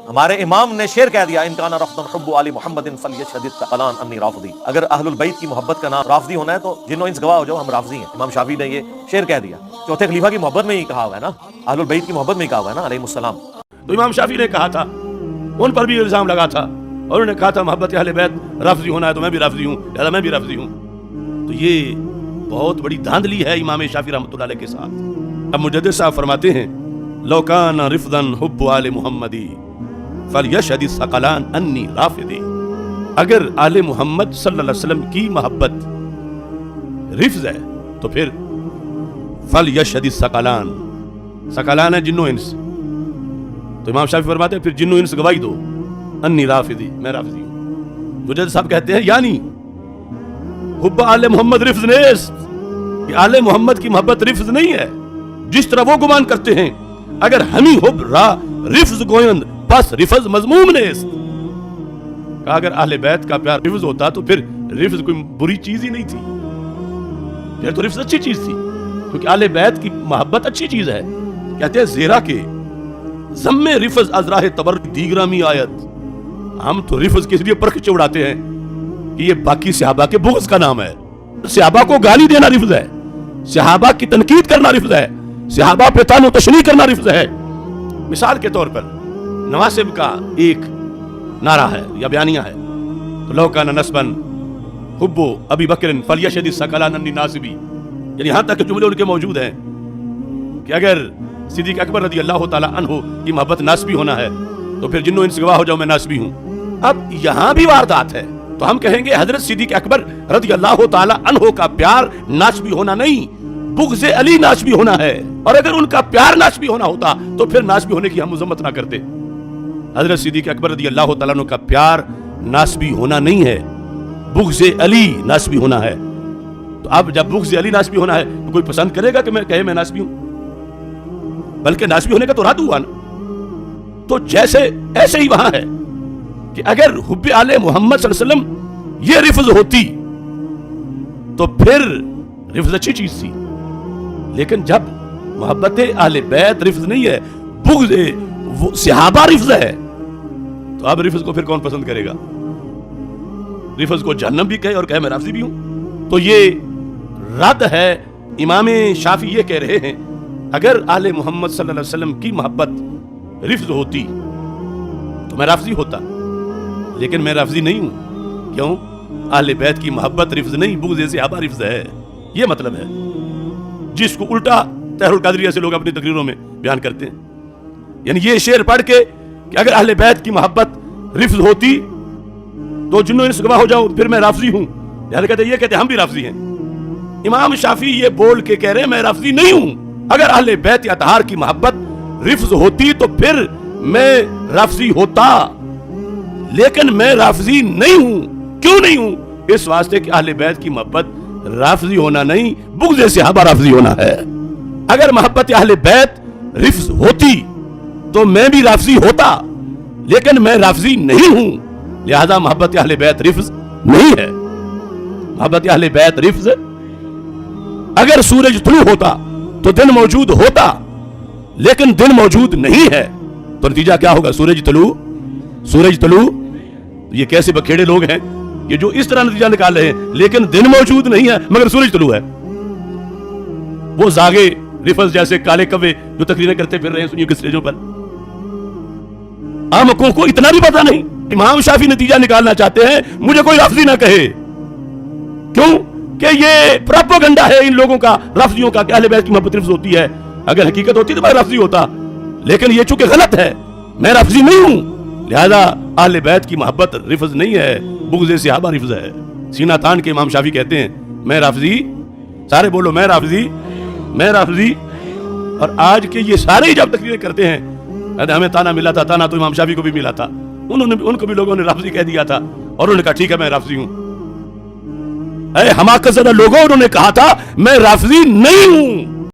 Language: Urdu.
ہمارے امام نے شعر کہہ دیا ان کان رفضا حب علی محمد فلیشهد الثقلان انی رافضی، اگر اہل البیت کی محبت کا نام رافضی ہونا ہے تو جنوں انس گواہ ہو جاؤ ہم رافضی ہیں۔ امام شافعی نے یہ شعر کہہ دیا، چوتھے خلیفہ کی محبت میں ہی کہا ہوا ہے نا، اہل البیت کی محبت میں ہی کہا ہوا ہے نا علیہ السلام۔ تو امام شافعی نے کہا تھا، ان پر بھی الزام لگا تھا، اور انہوں نے کہا تھا محبت اہل بیت رافضی ہونا ہے تو میں بھی رافضی ہوں، لہذا میں بھی رافضی ہوں۔ تو یہ بہت بڑی دھاندلی ہے امام شافعی رحمۃ اللہ علیہ کے ساتھ۔ اب مجدد صاحب فرماتے ہیں لو کان رفضا حب آل محمدی فلیشهد الثقلان انی رافضی، اگر آل محمد صلی اللہ علیہ وسلم کی محبت رفض ہے تو پھر فلیشهد الثقلان، ثقلان ہے جن و انس، تو امام شافعی فرماتے ہیں پھر جن و انس گواہی دو انی رافضی، میں رافضی ہوں۔ مجدد صاحب کہتے ہیں یعنی حب آل محمد رفض نیست، کہ آل محمد کی محبت رفض نہیں ہے جس طرح وہ گمان کرتے ہیں، اگر ہمیں حب را رفض گویند پس رفض مذموم نیست، کہا اگر اہل بیت کا پیار رفض ہوتا تو پھر رفض کوئی بری چیز ہی نہیں تھی، پھر تو رفض اچھی چیز تھی، کیونکہ اہل بیت کی محبت اچھی چیز ہے۔ کہتے ہیں زیرا کے ضم رفض از راہ تبرک دیگرہ می آیت، ہم تو رفض کے لیے پرکھ چوڑاتے ہیں کہ یہ باقی صحابہ کے بغض کا نام ہے، صحابہ کو گالی دینا رفض ہے، صحابہ کی تنقید کرنا رفض ہے، صحابہ پہ طعن و تشنیع کرنا رفض ہے۔ مثال کے طور پر نواسب کا ایک نعرہ ہے یا بیانیہ ہے، تو لو کان نسبا حب ابی بکر فلیشهد الثقلان انی ناسبی، یعنی یہاں تک کہ جملے ان کے موجود ہیں کہ اگر صدیق اکبر رضی اللہ تعالی عنہ کی محبت ناسبی ہونا ہے تو پھر جنوں انس گواہ ہو جاؤ میں ناسبی ہوں۔ اب یہاں بھی واردات ہے تو ہم کہیں گے حضرت صدیق اکبر رضی اللہ تعالی عنہ کا پیار ناسبی ہونا نہیں، بغض علی ناسبی ہونا ہے، اور اگر ان کا پیار ناسبی ہونا ہوتا تو پھر ناسبی ہونے کی ہم مذمت نہ کرتے۔ حضرت صدیق اکبر رضی اللہ تعالیٰ عنہ کا پیار ناسبی ہونا نہیں ہے، بغض علی ناسبی ہونا ہے۔ تو اب جب بغض علی ناسبی ہونا ہے تو کوئی پسند کرے گا کہ میں کہے میں ناسبی ہوں؟ بلکہ ناسبی ہونے کا تو رد ہوا نا۔ تو جیسے ایسے ہی وہاں ہے کہ اگر حب آل محمد صلی اللہ علیہ وسلم یہ رفض ہوتی تو پھر رفض اچھی چیز تھی، لیکن جب محبت اہل بیت رفض نہیں ہے، بغض صحابہ رفض ہے، تو اب رفض کو پھر کون پسند کرے گا؟ رفض کو جہنم بھی کہے اور کہے میں رافضی بھی ہوں۔ تو یہ رد ہے۔ امام شافعی یہ کہہ رہے ہیں اگر آل محمد صلی اللہ علیہ وسلم کی محبت رفض ہوتی تو میں رافضی ہوتا، لیکن میں رافضی نہیں ہوں۔ کیوں؟ اہل بیت کی محبت رفض نہیں، بغض صحابہ رفض ہے۔ یہ مطلب ہے جس کو الٹا طاہر القادریہ سے لوگ اپنی تقریروں میں بیان کرتے ہیں، یعنی یہ شعر پڑھ کے کہ اگر اہل بیت کی محبت رفض ہوتی تو جنوں انس گواہ ہو جاؤ پھر میں رافضی ہوں، یعنی کہتے ہم بھی رافضی ہیں۔ امام شافعی یہ بول کے کہہ رہے ہیں میں رافضی نہیں ہوں، اگر اہل بیت اطہار کی محبت رفض ہوتی تو پھر میں رافضی ہوتا، لیکن میں رافضی نہیں ہوں۔ کیوں نہیں ہوں؟ اس واسطے کہ اہل بیت کی محبت رافضی ہونا نہیں، بغض صحابہ رافضی ہونا ہے۔ اگر محبت اہل بیت رفض ہوتی تو میں بھی رافضی ہوتا، لیکن میں رافضی نہیں ہوں، لہذا محبت اہل بیت رفض نہیں ہے۔ محبت اہل بیت رفض، اگر سورج طلوع ہوتا تو دن موجود ہوتا، لیکن دن موجود نہیں ہے تو نتیجہ کیا ہوگا؟ سورج طلوع۔ یہ کیسے بکھیڑے لوگ ہیں یہ جو اس طرح نتیجہ نکال رہے ہیں، لیکن دن موجود نہیں ہے مگر سورج طلوع ہے۔ وہ زاغے رفض جیسے کالے کوے جو تقریریں کرتے پھر رہے ہیں سنیوں کے اسٹیجوں پر، عام کو اتنا بھی پتا نہیں۔ امام شافعی نتیجہ نکالنا چاہتے ہیں مجھے کوئی رافضی نہ کہے، کیوں کہ یہ پروپیگنڈا ہے ان لوگوں کا، رافضیوں کا، کہ اہل بیت کی محبت رفض ہوتی ہے۔ اگر حقیقت ہوتی تو میں رافضی ہوتا، لیکن یہ چونکہ غلط ہے، میں رافضی نہیں ہوں، لہذا اہل بیت کی محبت رفض نہیں ہے، بغض صحابہ رفض ہے۔ سینہ تان کے امام شافعی کہتے ہیں میں رافضی، سارے بولو میں رافضی، میں رافضی۔ اور آج کے یہ سارے ہی جب تقریریں کرتے ہیں ہمیں تانا ملا تھا، تانا تو امام شافعی کو بھی ملا تھا، ان کو بھی لوگوں نے رافضی کہہ دیا تھا، اور انہوں نے کہا ٹھیک ہے میں رافضی ہوں۔ اے حماقت زدہ لوگوں، انہوں نے کہا تھا میں رافضی نہیں ہوں،